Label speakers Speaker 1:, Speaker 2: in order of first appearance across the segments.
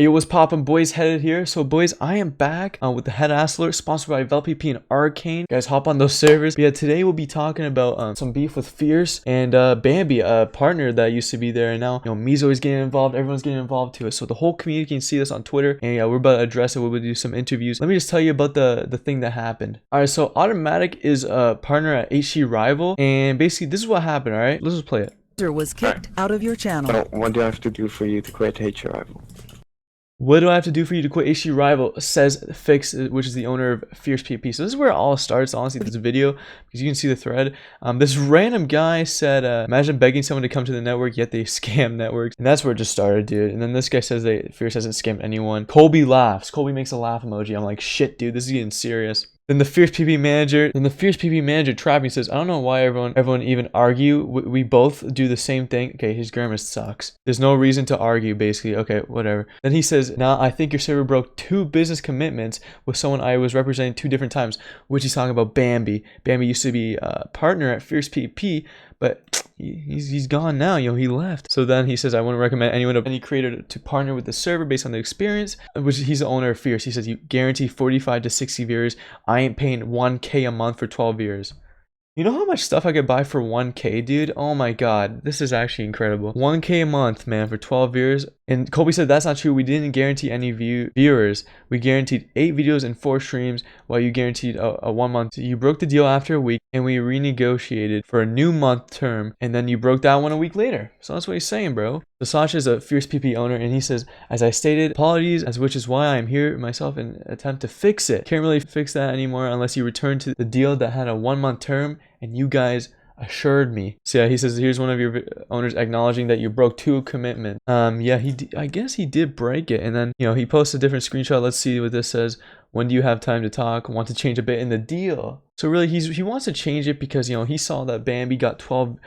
Speaker 1: Hey, what's poppin', boys? Headed here. So, boys, I am back with the Head Ass Alert, sponsored by FIERCEPVP and Arcane. Guys, hop on those servers. But yeah, today we'll be talking about some beef with Fierce and Bambe, a partner that used to be there, and now MeeZoid's getting involved. Everyone's getting involved to it. So the whole community can see this on Twitter, and yeah, we're about to address it. We'll do some interviews. Let me just tell you about the thing that happened. All right, so Automatic is a partner at HC Rival, and basically this is what happened. All right, let's just play it.
Speaker 2: Was kicked out of your channel.
Speaker 3: So what do I have to do for you to quit HC Rival?
Speaker 1: What do I have to do for you to quit HC Rival? Says Fix, which is the owner of FIERCEPVP. So this is where it all starts, honestly, this video, because you can see the thread. This random guy said, imagine begging someone to come to the network, yet they scam networks. And that's where it just started, dude. And then this guy says that Fierce hasn't scammed anyone. Colby laughs. Colby makes a laugh emoji. I'm like, shit, dude, this is getting serious. Then the FIERCEPVP manager trapped me, says, I don't know why everyone even argue. We both do the same thing. Okay, his grammar sucks. There's no reason to argue, basically. Okay, whatever. Then he says, now I think your server broke 2 business commitments with someone I was representing 2 different times, which he's talking about Bambe. Bambe used to be a partner at FIERCEPVP, but he's gone now, he left. So then he says, I wouldn't recommend any creator to partner with the server based on the experience, which he's the owner of Fierce. He says, you guarantee 45 to 60 viewers. I ain't paying 1K a month for 12 viewers. You know how much stuff I could buy for 1K, dude? Oh my god, this is actually incredible. 1K a month, man, for 12 viewers. And Colby said, that's not true. We didn't guarantee any viewers. We guaranteed 8 videos and 4 streams, while you guaranteed a 1 month. You broke the deal after a week, and we renegotiated for a new month term, and then you broke that one a week later. So that's what he's saying, bro. So Sasha is a FIERCEPVP owner, and he says, as I stated, apologies, which is why I'm here myself and attempt to fix it. Can't really fix that anymore unless you return to the deal that had a 1 month term, and you guys assured me. So yeah, he says, here's one of your owners acknowledging that you broke 2 commitments. Yeah, I guess he did break it. And then, he posts a different screenshot. Let's see what this says. When do you have time to talk? Want to change a bit in the deal? So really, he wants to change it because, he saw that Bambe got 12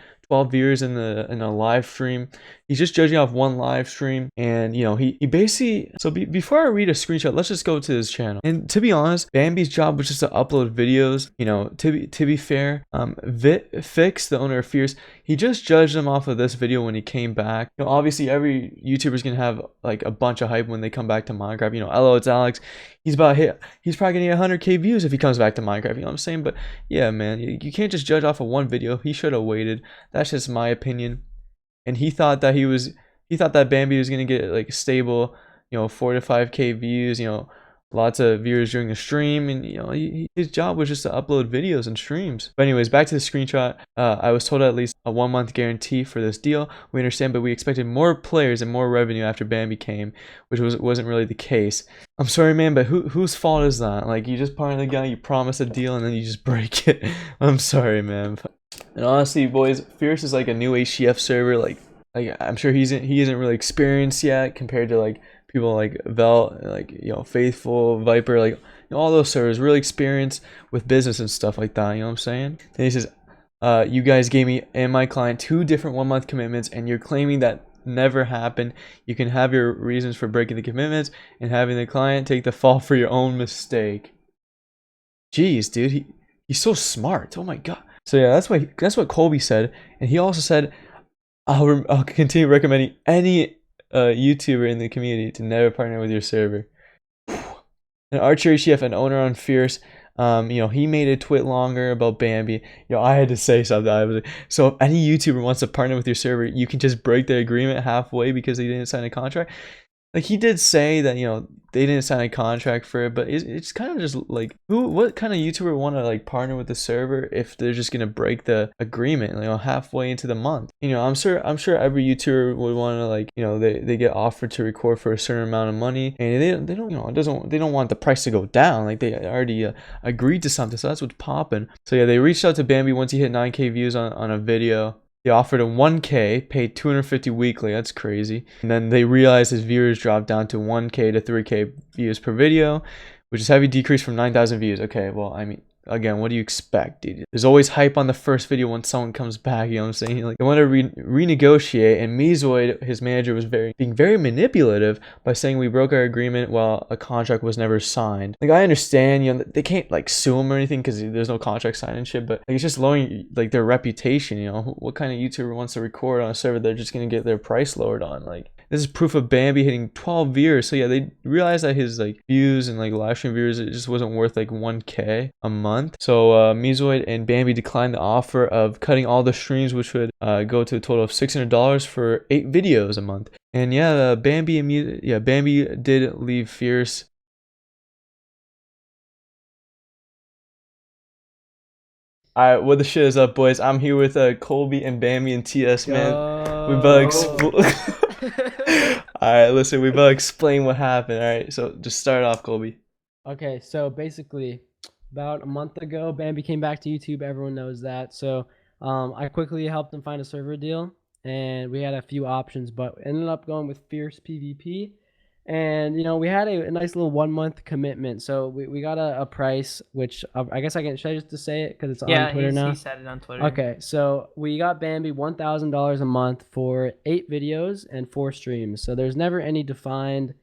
Speaker 1: viewers in a live stream. He's just judging off 1 live stream, and he basically, so before I read a screenshot, let's just go to his channel. And to be honest, Bambe's job was just to upload videos. To be fair, Fix, the owner of Fierce, he just judged him off of this video when he came back. Obviously every YouTuber's gonna have like a bunch of hype when they come back to Minecraft. Hello, it's Alex. He's probably gonna get 100K views if he comes back to Minecraft, you know what I'm saying? But yeah, man, you can't just judge off of 1 video. He should have waited. That's just my opinion. And he thought that Bambe was gonna get like stable, 4 to 5K views, lots of viewers during the stream, and his job was just to upload videos and streams. But anyways, back to the screenshot. I was told at least a 1 month guarantee for this deal. We understand, but we expected more players and more revenue after Bambe came, which wasn't really the case. I'm sorry, man, but whose fault is that? Like, you just partner the guy, you promise a deal, and then you just break it. I'm sorry, man. And honestly, boys, Fierce is like a new HCF server. Like I'm sure he isn't really experienced yet compared to like people like Vel, like Faithful, Viper, like all those servers, really experienced with business and stuff like that. You know what I'm saying? And he says, you guys gave me and my client 2 different 1 month commitments, and you're claiming that never happened. You can have your reasons for breaking the commitments and having the client take the fall for your own mistake. Jeez, dude, he's so smart. Oh my god. So yeah, that's what Colby said, and he also said, I'll continue recommending any YouTuber in the community to never partner with your server. And Archer Chef, an owner on Fierce, he made a tweet longer about Bambe. I had to say something. So if any YouTuber wants to partner with your server, you can just break the agreement halfway because they didn't sign a contract. Like, he did say that they didn't sign a contract for it, but it's kind of just like, what kind of YouTuber want to like partner with the server if they're just gonna break the agreement halfway into the month? I'm sure every YouTuber would want to like they get offered to record for a certain amount of money, and they don't want the price to go down. Like, they already agreed to something, so that's what's popping. So yeah, they reached out to Bambe once he hit 9K views on a video. They offered him 1K, paid 250 weekly. That's crazy. And then they realized his viewers dropped down to 1K to 3K views per video, which is a heavy decrease from 9,000 views. Okay, well, I mean, again, what do you expect, dude? There's always hype on the first video when someone comes back, you know what I'm saying? Like, they want to renegotiate, and MeeZoid, his manager, was being very manipulative by saying we broke our agreement while a contract was never signed. Like, I understand, they can't like sue him or anything because there's no contract signed and shit, but like, it's just lowering like their reputation. What kind of YouTuber wants to record on a server they're just gonna get their price lowered on? Like, This is proof of Bambe hitting 12 viewers. So yeah, they realized that his like views and like live stream viewers, it just wasn't worth like 1K a month. So MeeZoid and Bambe declined the offer of cutting all the streams, which would go to a total of $600 for 8 videos a month. And yeah, Bambe did leave Fierce. Alright, what the shit is up, boys? I'm here with Colby and Bambe and TS, man. We Alright, listen, we better explain what happened. Alright, so just start off, Colby.
Speaker 4: Okay, so basically, about a month ago, Bambe came back to YouTube. Everyone knows that. So I quickly helped him find a server deal, and we had a few options, but ended up going with FIERCEPVP. And we had a nice little 1 month commitment, so we got a price, which I guess should I just say it because it's on Twitter now?
Speaker 5: He said it on Twitter.
Speaker 4: Okay, so we got Bambe $1,000 a month for 8 videos and 4 streams. So there's never any defined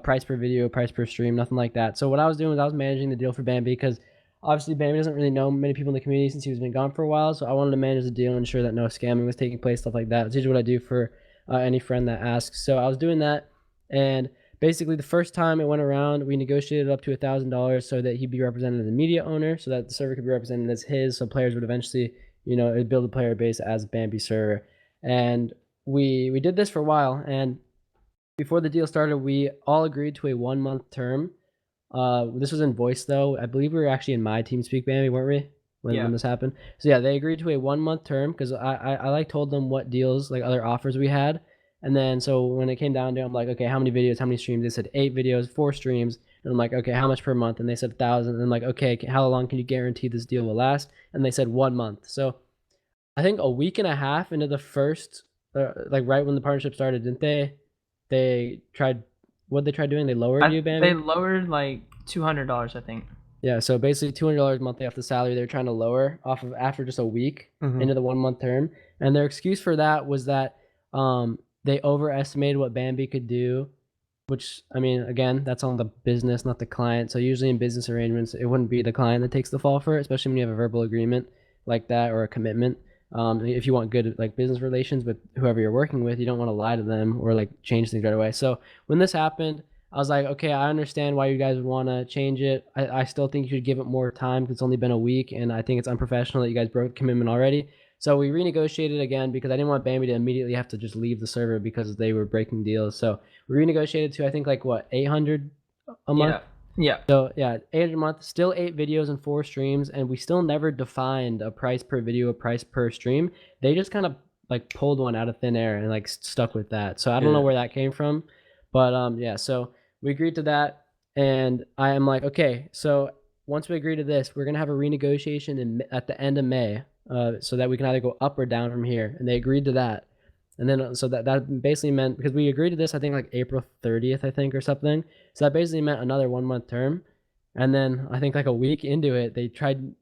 Speaker 4: price per video, price per stream, nothing like that. So what I was doing was I was managing the deal for Bambe, because obviously Bambe doesn't really know many people in the community since he's been gone for a while. So I wanted to manage the deal and ensure that no scamming was taking place, stuff like that. It's usually what I do for any friend that asks. So I was doing that, and basically the first time it went around, we negotiated up to $1,000 so that he'd be represented as a media owner, so that the server could be represented as his, so players would eventually, it'd build a player base as Bambe server. And we did this for a while, and before the deal started, we all agreed to a 1 month term. This was in voice though. I believe we were actually in my team speak, Bambe, weren't we? When this happened. So yeah, they agreed to a 1 month term, because I like told them what deals, like other offers we had. And then so when it came down to it, I'm like, okay, how many videos, how many streams? They said 8 videos, 4 streams. And I'm like, okay, how much per month? And they said 1,000. And I'm like, okay, how long can you guarantee this deal will last? And they said 1 month. So I think a week and a half into the first, like right when the partnership started, didn't they? They tried, what they tried doing? They lowered you, Bambe?
Speaker 5: They lowered like $200, I think.
Speaker 4: Yeah, so basically $200 monthly off the salary they're trying to lower off of after just a week into the 1 month term. And their excuse for that was that they overestimated what Bambe could do, which, I mean, again, that's on the business, not the client. So usually in business arrangements, it wouldn't be the client that takes the fall for it, especially when you have a verbal agreement like that or a commitment. If you want good like business relations with whoever you're working with, you don't want to lie to them or like change things right away. So when this happened, I was like, okay, I understand why you guys would want to change it. I still think you should give it more time because it's only been a week, and I think it's unprofessional that you guys broke commitment already. So we renegotiated again because I didn't want Bambe to immediately have to just leave the server because they were breaking deals. So we renegotiated to, I think, like what, 800 a month?
Speaker 5: Yeah.
Speaker 4: So yeah, 800 a month, still 8 videos and 4 streams, and we still never defined a price per video, a price per stream. They just kind of like pulled one out of thin air and like stuck with that. So I don't know where that came from, but yeah, so we agreed to that, and I am like, okay, so once we agree to this, we're gonna have a renegotiation at the end of May. So that we can either go up or down from here, and they agreed to that. And then so that basically meant, because we agreed to this I think like April 30th, I think, or something, so that basically meant another 1 month term. And then I think like a week into it, they tried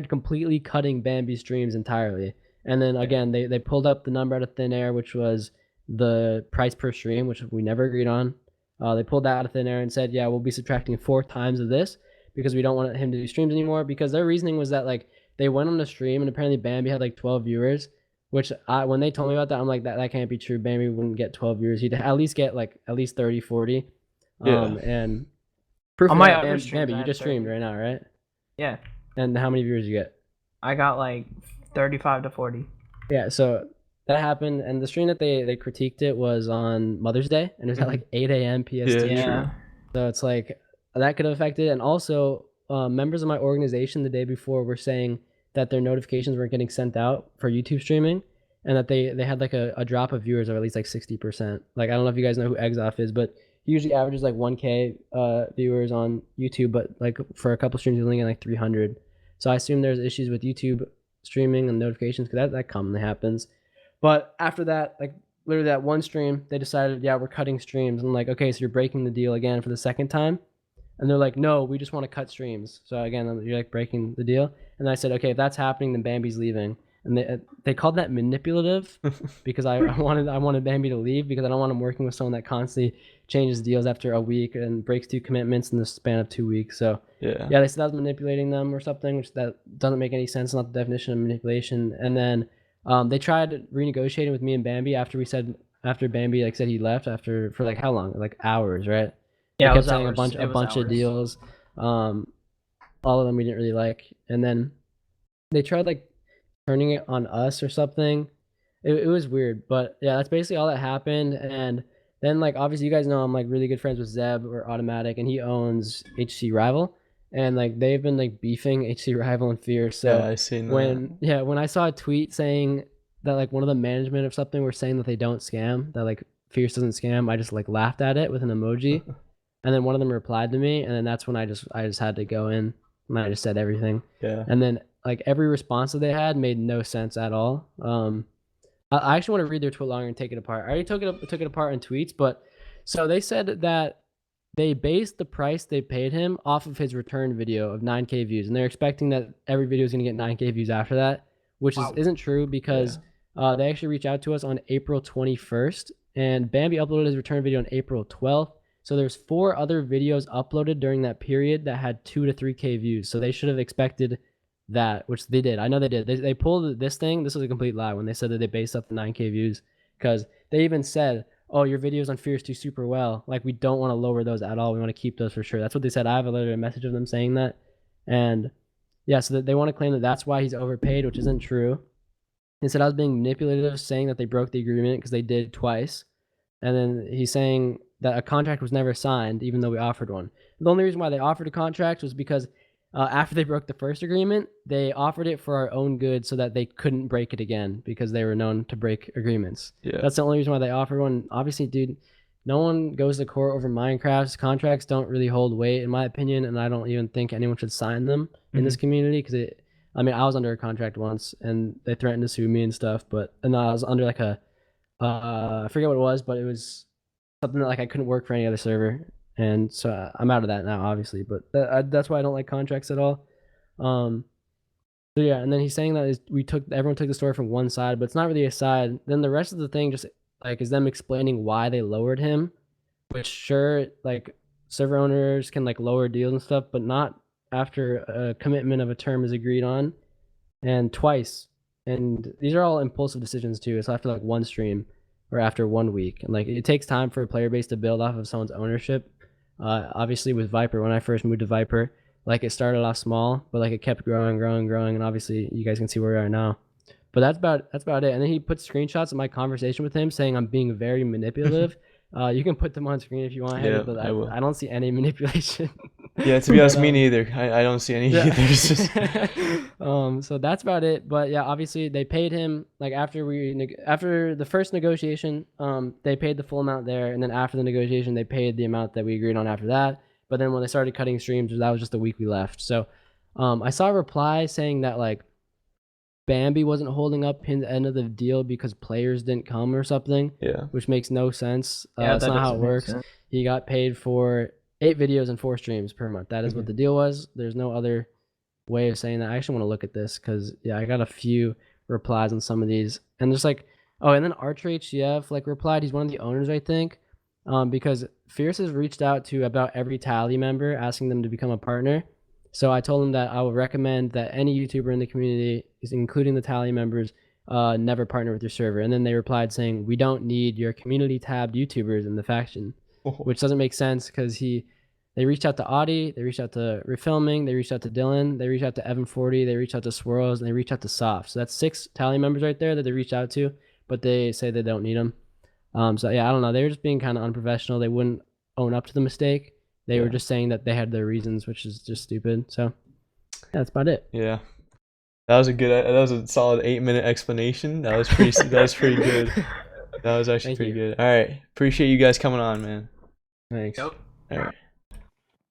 Speaker 4: completely cutting Bambe's streams entirely. And then again, they pulled up the number out of thin air, which was the price per stream, which we never agreed on. They pulled that out of thin air and said, yeah, we'll be subtracting 4 times of this because we don't want him to do streams anymore, because their reasoning was that like they went on the stream and apparently Bambe had like 12 viewers, which when they told me about that, I'm like, that can't be true. Bambe wouldn't get 12 viewers. He'd at least get like at least 30, 40. And proof of that, Bambe, you just streamed right now, right?
Speaker 5: Yeah.
Speaker 4: And how many viewers you get?
Speaker 5: I got like 35 to 40.
Speaker 4: Yeah, so that happened, and the stream that they critiqued it was on Mother's Day, and it was at like 8 a.m. PST.
Speaker 5: Yeah.
Speaker 4: So it's like that could have affected it. And also members of my organization the day before were saying that their notifications weren't getting sent out for YouTube streaming, and that they had like a drop of viewers of at least like 60%. Like, I don't know if you guys know who Exoff is, but he usually averages like 1K viewers on YouTube, but like for a couple streams he's only getting like 300. So I assume there's issues with YouTube streaming and notifications, because that commonly happens. But after that, like literally that one stream, they decided, yeah, we're cutting streams. And I'm like, okay, so you're breaking the deal again for the second time? And they're like, no, we just want to cut streams. So again, you're like breaking the deal. And I said, okay, if that's happening, then Bambe's leaving. And they called that manipulative because I wanted Bambe to leave, because I don't want him working with someone that constantly changes deals after a week and breaks 2 commitments in the span of 2 weeks. So yeah, they said I was manipulating them or something, which that doesn't make any sense. Not the definition of manipulation. And then they tried renegotiating with me and Bambe after we said after Bambi like said he left after for like how long? Like hours, right? They
Speaker 5: Yeah, it
Speaker 4: kept
Speaker 5: was
Speaker 4: saying
Speaker 5: hours.
Speaker 4: a bunch of deals. All of them we didn't really like, and then they tried like turning it on us or something. It was weird, but yeah, that's basically all that happened. And then like obviously you guys know I'm like really good friends with Zeb or Automatic, and he owns HC Rival, and like they've been like beefing HC Rival and Fierce. So
Speaker 1: Yeah, I seen that.
Speaker 4: when I saw a tweet saying that like one of the management or something were saying that they don't scam, that like Fierce doesn't scam, I just like laughed at it with an emoji, and then one of them replied to me, and then that's when I just had to go in and I just said everything,
Speaker 1: Yeah.
Speaker 4: and then like every response that they had made no sense at all. I actually want to read their tweet longer and take it apart. I already took it apart in tweets, but so they said that they based the price they paid him off of his return video of 9K views, and they're expecting that every video is going to get 9K views after that, which isn't true because they actually reached out to us on April 21st, and Bambi uploaded his return video on April 12th. So there's 4 other videos uploaded during that period that had 2 to 3K views. So they should have expected that, which they did. I know they did. They pulled this thing. This was a complete lie when they said that they based up the 9K views, because they even said, "Oh, your videos on Fierce do super well. Like we don't want to lower those at all. We want to keep those for sure." That's what they said. I have a message of them saying that, and yeah, so that they want to claim that that's why he's overpaid, which isn't true. He said I was being manipulative, saying that they broke the agreement because they did twice, and then he's saying that a contract was never signed, even though we offered one. The only reason why they offered a contract was because after they broke the first agreement, they offered it for our own good so that they couldn't break it again because they were known to break agreements.
Speaker 1: Yeah.
Speaker 4: That's the only reason why they offered one. Obviously, dude, no one goes to court over Minecraft's contracts. Don't really hold weight, in my opinion, and I don't even think anyone should sign them in this community because it. I mean, I was under a contract once, and they threatened to sue me and stuff. But and I was under like a, I forget what it was, but it was something that like I couldn't work for any other server, and so I'm out of that now, obviously. But that's why I don't like contracts at all. So yeah, and then he's saying that everyone took the story from one side, but it's not really a side. Then the rest of the thing just like is them explaining why they lowered him, which sure like server owners can like lower deals and stuff, but not after a commitment of a term is agreed on, and twice. And these are all impulsive decisions too. So after like one stream or after 1 week, and like it takes time for a player base to build off of someone's ownership. Obviously with Viper, when I first moved to Viper, like it started off small, but like it kept growing, and obviously you guys can see where we are now. But that's about it. And then he put screenshots of my conversation with him saying I'm being very manipulative. You can put them on screen if you want,
Speaker 1: Yeah,
Speaker 4: but
Speaker 1: I will.
Speaker 4: I don't see any manipulation.
Speaker 1: Yeah, to be honest, me neither. I don't see any either. It's just...
Speaker 4: So that's about it. But yeah, obviously they paid him like after the first negotiation, they paid the full amount there, and then after the negotiation, they paid the amount that we agreed on after that. But then when they started cutting streams, that was just the week we left. So I saw a reply saying that like Bambi wasn't holding up his end of the deal because players didn't come or something.
Speaker 1: Yeah.
Speaker 4: Which makes no sense.
Speaker 5: Yeah,
Speaker 4: that's
Speaker 5: that
Speaker 4: not how it
Speaker 5: doesn't make
Speaker 4: works.
Speaker 5: sense.
Speaker 4: He got paid for 8 videos and 4 streams per month. That is what the deal was. There's no other way of saying that. I actually want to look at this because yeah, I got a few replies on some of these, and there's like, oh, and then Archer HCF like replied. He's one of the owners, I think, because Fierce has reached out to about every Tally member asking them to become a partner. So I told him that I would recommend that any YouTuber in the community, including the Tally members, never partner with your server. And then they replied saying, we don't need your community tabbed YouTubers in the faction, which doesn't make sense because they reached out to Audie, they reached out to Refilming, they reached out to Dylan, they reached out to Evan40, they reached out to Swirls, and they reached out to Soft. So that's 6 Tally members right there that they reached out to, but they say they don't need them. So yeah, I don't know. They were just being kind of unprofessional. They wouldn't own up to the mistake. They were just saying that they had their reasons, which is just stupid. So yeah, that's about it.
Speaker 1: Yeah. That was a solid 8-minute explanation. That was pretty good. That was actually pretty good. All right. Appreciate you guys coming on, man.
Speaker 4: Thanks.
Speaker 5: Yep.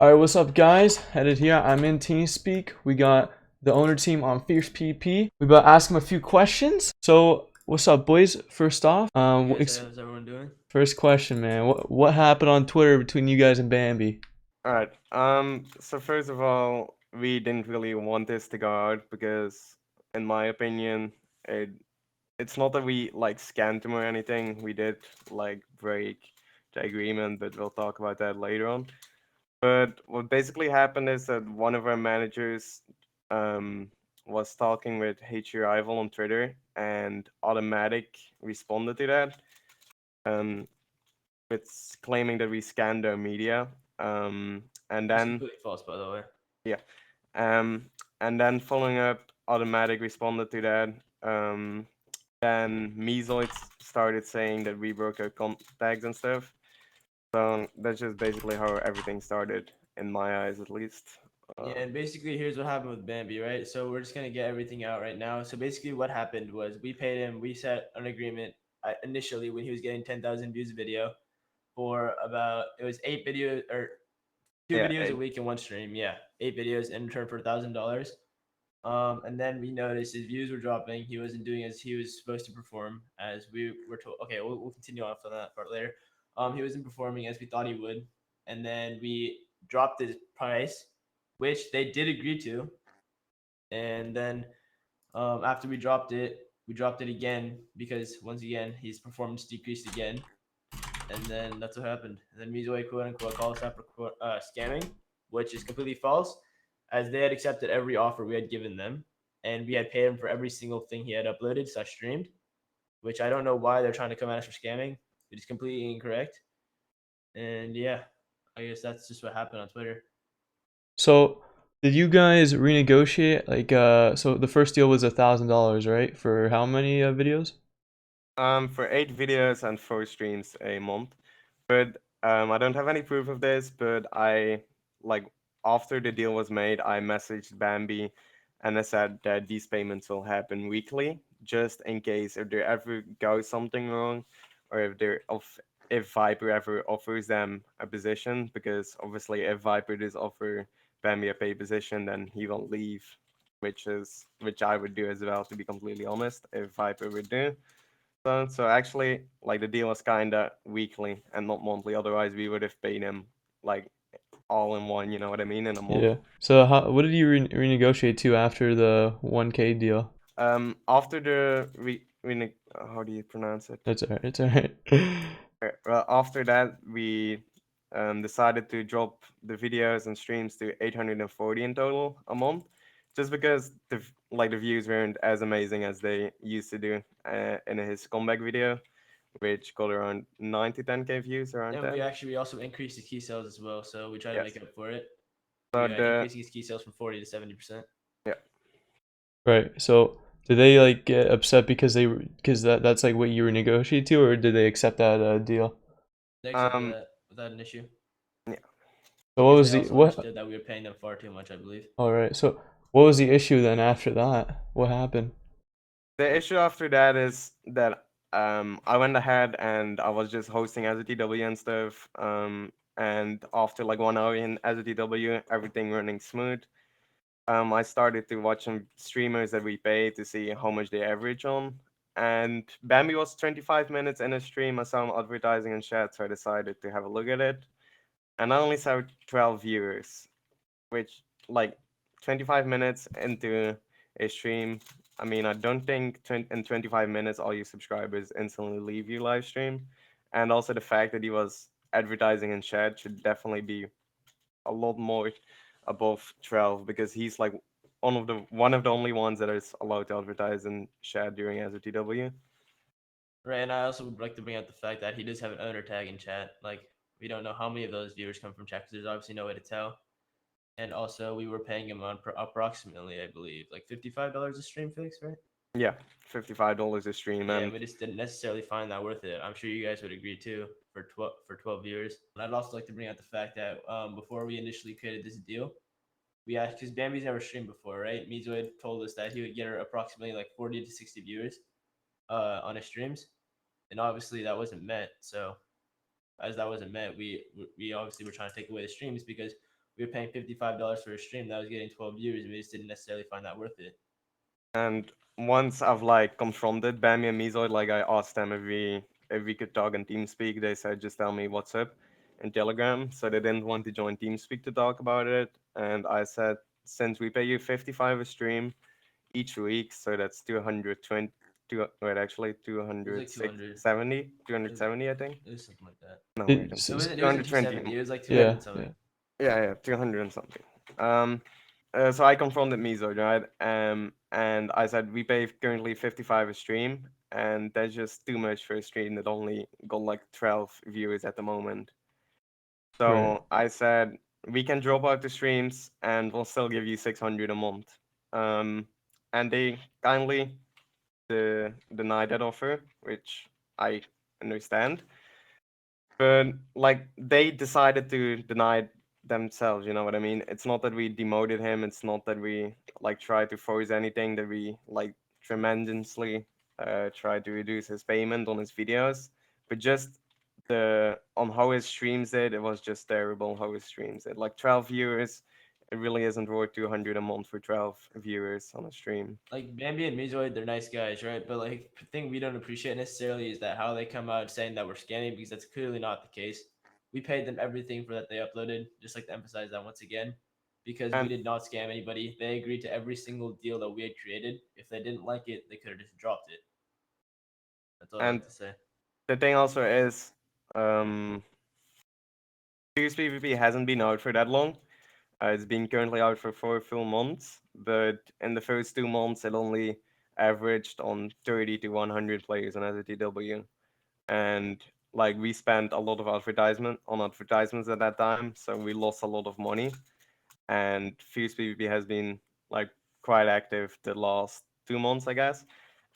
Speaker 1: All right, what's up, guys? Headed here. I'm in TeamSpeak. We got the owner team on FIERCEPVP. We about to ask them a few questions. So, what's up, boys? First off,
Speaker 6: how's everyone doing?
Speaker 1: First question, man. What happened on Twitter between you guys and Bambi?
Speaker 3: Alright, so first of all, we didn't really want this to go out because, in my opinion, it's not that we like scammed him or anything. We did like break the agreement, but we'll talk about that later on. But what basically happened is that one of our managers was talking with HG Rival on Twitter, and Automatic responded to that. it's claiming that we scanned their media. And
Speaker 6: It's
Speaker 3: then
Speaker 6: completely false, by the way.
Speaker 3: and then following up, Automatic responded to that. Then MeeZoid started saying that we broke our tags and stuff. So that's just basically how everything started, in my eyes at least.
Speaker 6: Yeah, and basically here's what happened with Bambi, right? So we're just gonna get everything out right now. So basically what happened was we paid him, we set an agreement initially when he was getting 10,000 views a video for about, it was 8 videos or two
Speaker 3: Yeah,
Speaker 6: videos a week in one stream. Yeah, 8 videos in return for $1,000. And then we noticed his views were dropping. He wasn't doing as he was supposed to perform, as we were told. Okay, we'll continue on from that part later. He wasn't performing as we thought he would, and then we dropped his price, which they did agree to. And then after we dropped it again because once again his performance decreased again. And then that's what happened. And then MeeZoid quote unquote called us out for scamming, which is completely false, as they had accepted every offer we had given them, and we had paid him for every single thing he had uploaded / streamed, which I don't know why they're trying to come at us for scamming. It is completely incorrect. And yeah, I guess that's just what happened on Twitter.
Speaker 1: So did you guys renegotiate? Like, so the first deal was $1,000, right? For how many videos?
Speaker 3: For 8 videos and 4 streams a month. But I don't have any proof of this, but I, like, after the deal was made, I messaged Bambi and I said that these payments will happen weekly, just in case if there ever goes something wrong, or if Viper ever offers them a position, because obviously if Viper does offer Bambi a pay position, then he will leave, which I would do as well, to be completely honest, if Viper would do. So actually, like, the deal was kinda weekly and not monthly. Otherwise, we would have paid him like all in one. You know what I mean? In a month.
Speaker 1: Yeah. So what did you renegotiate to after the 1K deal?
Speaker 3: After the how do you pronounce it?
Speaker 1: It's alright. It's alright.
Speaker 3: Well, after that, we decided to drop the videos and streams to 840 in total a month, just because the views weren't as amazing as they used to do in his comeback video, which got around 9 to 10k views around
Speaker 6: And
Speaker 3: that.
Speaker 6: we also increased his key sales as well, so we try to
Speaker 3: Yes.
Speaker 6: make up for it.
Speaker 3: So
Speaker 6: We increasing his key sales from 40 to 70%.
Speaker 3: yeah.
Speaker 1: Right. So did they like get upset because that's like what you were negotiating to, or did they accept that deal?
Speaker 6: They accepted that without an issue.
Speaker 3: Yeah.
Speaker 1: So what was
Speaker 6: They
Speaker 1: the
Speaker 6: also
Speaker 1: what?
Speaker 6: understood that we were paying them far too much, I believe.
Speaker 1: All right. So what was the issue then after that? What happened?
Speaker 3: The issue after that is that I went ahead and I was just hosting as a TW and stuff. And after like 1 hour in as a TW, everything running smooth. I started to watch some streamers that we pay to see how much they average on. And Bambi was 25 minutes in a stream. I saw him advertising in chat, so I decided to have a look at it. And I only saw 12 viewers, which, like, 25 minutes into a stream. I mean, I don't think in 25 minutes all your subscribers instantly leave your live stream. And also the fact that he was advertising in chat should definitely be a lot more above 12, because he's like one of the only ones that is allowed to advertise in chat during SOTW.
Speaker 6: Right, and I also would like to bring up the fact that he does have an owner tag in chat. Like, we don't know how many of those viewers come from chat, because there's obviously no way to tell. And also, we were paying him on approximately, I believe, like $55 a stream fix, right?
Speaker 3: Yeah, $55 a stream.
Speaker 6: Yeah,
Speaker 3: And
Speaker 6: we just didn't necessarily find that worth it. I'm sure you guys would agree too for 12 viewers. And I'd also like to bring out the fact that before we initially created this deal, we asked, because Bambi's never streamed before, right? MeeZoid told us that he would get her approximately like 40 to 60 viewers on his streams, and obviously that wasn't met. So as that wasn't met, we obviously were trying to take away the streams, because we were paying $55 for a stream that was getting 12 viewers, and we just didn't necessarily find that worth it.
Speaker 3: And once I've like confronted Bambi and MeeZoid, like I asked them if we could talk in TeamSpeak, they said just tell me what's up in Telegram. So they didn't want to join TeamSpeak to talk about it. And I said, since we pay you 55 a stream each week, so that's 220. Wait, actually, 270, 270, I think.
Speaker 6: It was something like that.
Speaker 3: No,
Speaker 1: It-
Speaker 3: wait,
Speaker 1: s-
Speaker 6: It
Speaker 1: s-
Speaker 6: wasn't
Speaker 3: 220.
Speaker 6: 270. It was like
Speaker 1: Yeah.
Speaker 6: 200 something.
Speaker 3: Yeah, 200 and something. So I confronted MeeZoid, right? And I said we pay currently 55 a stream, and that's just too much for a stream that only got like 12 viewers at the moment. So
Speaker 1: Right.
Speaker 3: I said we can drop out the streams and we'll still give you 600 a month. And they kindly denied that offer, which I understand. But like they decided to deny it themselves, you know what I mean? It's not that we demoted him, it's not that we like tried to force anything, that we like tremendously tried to reduce his payment on his videos, but just the on how his streams did, it was just terrible how his streams did. Like 12 viewers, it really isn't worth 200 a month for 12 viewers on a stream.
Speaker 6: Like Bambi and MeeZoid, they're nice guys, right? But like the thing we don't appreciate necessarily is that how they come out saying that we're scamming, because that's clearly not the case. We paid them everything for that they uploaded, just like to emphasize that once again, because we
Speaker 3: And
Speaker 6: did not scam anybody. They agreed to every single deal that we had created. If they didn't like it, they could have just dropped it. That's all I
Speaker 3: and
Speaker 6: like to say.
Speaker 3: the thing also is, FIERCEPVP hasn't been out for that long. It's been currently out for 4 full months, but in the first 2 months, it only averaged on 30 to 100 players on SATW. And like we spent a lot of advertisements at that time, so we lost a lot of money. And FIERCEPVP has been like quite active the last 2 months, I guess.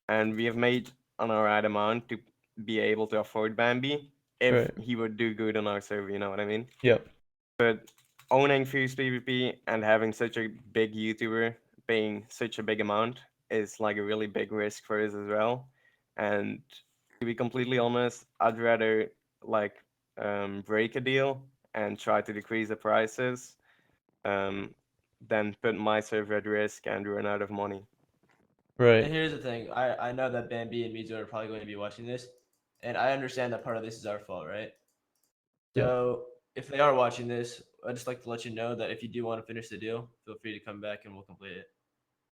Speaker 3: And we have made an alright amount to be able to afford Bambi if
Speaker 1: Right.
Speaker 3: he would do good on our server, you know what I mean?
Speaker 1: Yep.
Speaker 3: But owning FIERCEPVP and having such a big YouTuber paying such a big amount is like a really big risk for us as well. And to be completely honest, I'd rather like break a deal and try to decrease the prices um, than put my server at risk and run out of money.
Speaker 1: Right.
Speaker 6: And here's the thing: I know that Bambi and MeeZoid are probably going to be watching this, and I understand that part of this is our fault, right?
Speaker 1: Yep.
Speaker 6: So if they are watching this, I'd just like to let you know that if you do want to finish the deal, feel free to come back and we'll complete it.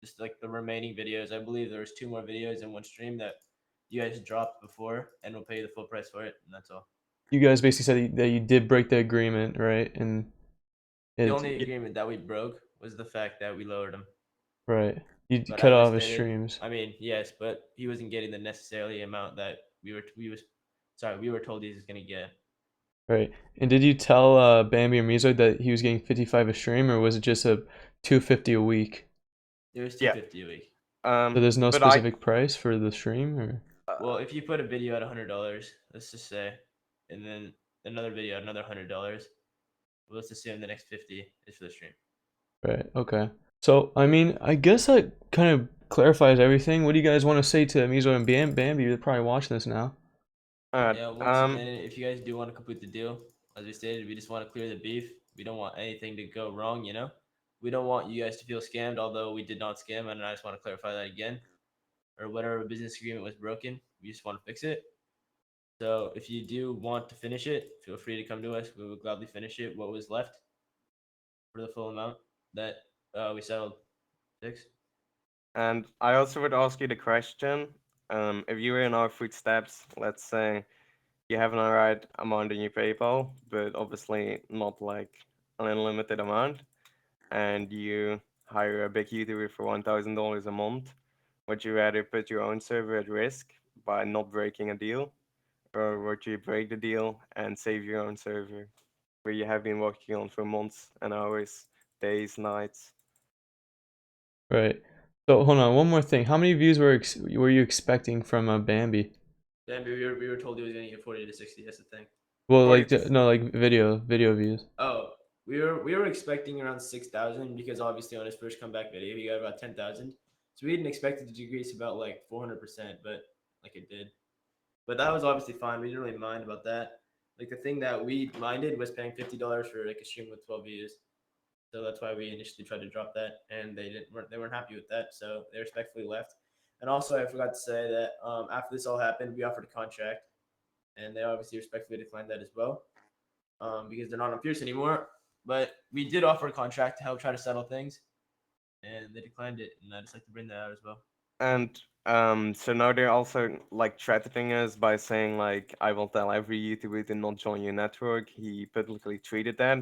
Speaker 6: Just like the remaining videos, I believe there's 2 more videos in one stream that you guys dropped before, and we'll pay you the full price for it, and that's all.
Speaker 1: You guys basically said that you did break the agreement, right? And
Speaker 6: The
Speaker 1: it,
Speaker 6: only agreement that we broke was the fact that we lowered him.
Speaker 1: right. You
Speaker 6: But
Speaker 1: cut
Speaker 6: as I
Speaker 1: off his
Speaker 6: stated,
Speaker 1: streams.
Speaker 6: I mean, yes, but he wasn't getting the necessarily amount that we were told he was gonna get.
Speaker 1: Right. And did you tell Bambi or MeeZoid that he was getting 55 a stream, or was it just a 250 a week?
Speaker 6: It was
Speaker 3: Yeah.
Speaker 6: 250 a week.
Speaker 1: So there's no
Speaker 3: But I
Speaker 1: specific price for the stream, or
Speaker 6: Well, if you put a video at $100, let's just say, and then another video at another $100, well, let's assume the next 50 is for the stream.
Speaker 1: right? Okay. So I mean, I guess that kind of clarifies everything. What do you guys want to say to MeeZoid and Bambi? They're probably watching this now.
Speaker 6: Yeah, once again, if you guys do want to complete the deal, as we stated, we just want to clear the beef. We don't want anything to go wrong, you know? We don't want you guys to feel scammed, although we did not scam, and I just want to clarify that again. Or whatever business agreement was broken, we just want to fix it. So if you do want to finish it, feel free to come to us. We will gladly finish it. What was left for the full amount that we settled. 6.
Speaker 3: And I also would ask you the question, if you were in our footsteps, let's say you have an alright amount in your PayPal, but obviously not like an unlimited amount, and you hire a big YouTuber for $1,000 a month, would you rather put your own server at risk by not breaking a deal, or would you break the deal and save your own server, where you have been working on for months and hours, days, nights?
Speaker 1: Right. So hold on, one more thing. How many views were you expecting from Bambi?
Speaker 6: Then we were told he was going to get 40 to 60. That's the thing.
Speaker 1: Well,
Speaker 3: 40
Speaker 1: like
Speaker 3: to
Speaker 1: no, like video views.
Speaker 6: Oh, we were expecting around 6,000 because obviously on his first comeback video he got about 10,000. So we didn't expect it to decrease about like 400%, but like it did. But that was obviously fine. We didn't really mind about that. Like the thing that we minded was paying $50 for like a stream with 12 views. So that's why we initially tried to drop that, and they weren't happy with that, so they respectfully left. And also, I forgot to say that after this all happened, we offered a contract, and they obviously respectfully declined that as well, because they're not on Pierce anymore. But we did offer a contract to help try to settle things, and they declined it, and I just like to bring that out as well.
Speaker 3: And so now they're also like threatening us by saying like, I will tell every YouTuber to not join your network. He publicly tweeted that.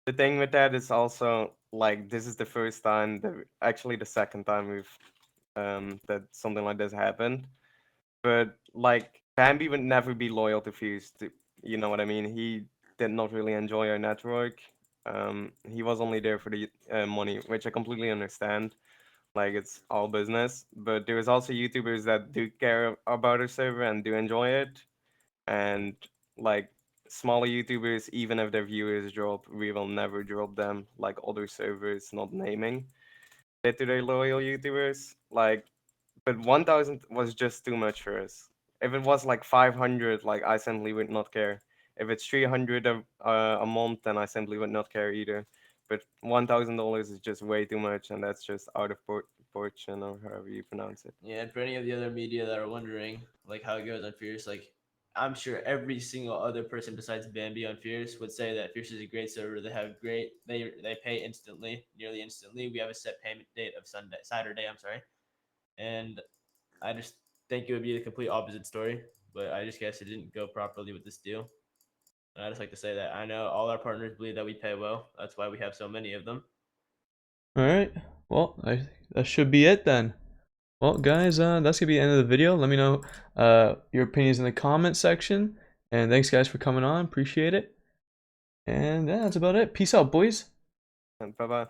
Speaker 3: The thing with that is also like, this is the first time that actually the second time we've that something like this happened. But like Bambi would never be loyal to Fuse. You know what I mean? He did not really enjoy our network. He was only there for the money, which I completely understand. Like it's all business, but there's also YouTubers that do care about our server and do enjoy it. And like smaller YouTubers, even if their viewers drop, we will never drop them like other servers not naming it to their loyal YouTubers. Like, but 1,000 was just too much for us. If it was like 500, like I simply would not care. If it's 300 a month, then I simply would not care either. But $1,000 is just way too much, and that's just out of proportion, or however you pronounce it.
Speaker 6: Yeah, and for any of the other media that are wondering like how it goes on Fierce, like I'm sure every single other person besides Bambi on Fierce would say that Fierce is a great server. They have great they pay instantly, nearly instantly. We have a set payment date of Saturday, I'm sorry. And I just think it would be the complete opposite story, but I just guess it didn't go properly with this deal. And I just like to say that I know all our partners believe that we pay well. That's why we have so many of them.
Speaker 1: All right. Well, that should be it then. Well, guys, that's gonna be the end of the video. Let me know your opinions in the comment section. And thanks, guys, for coming on. Appreciate it. And yeah, that's about it. Peace out, boys.
Speaker 3: And bye bye.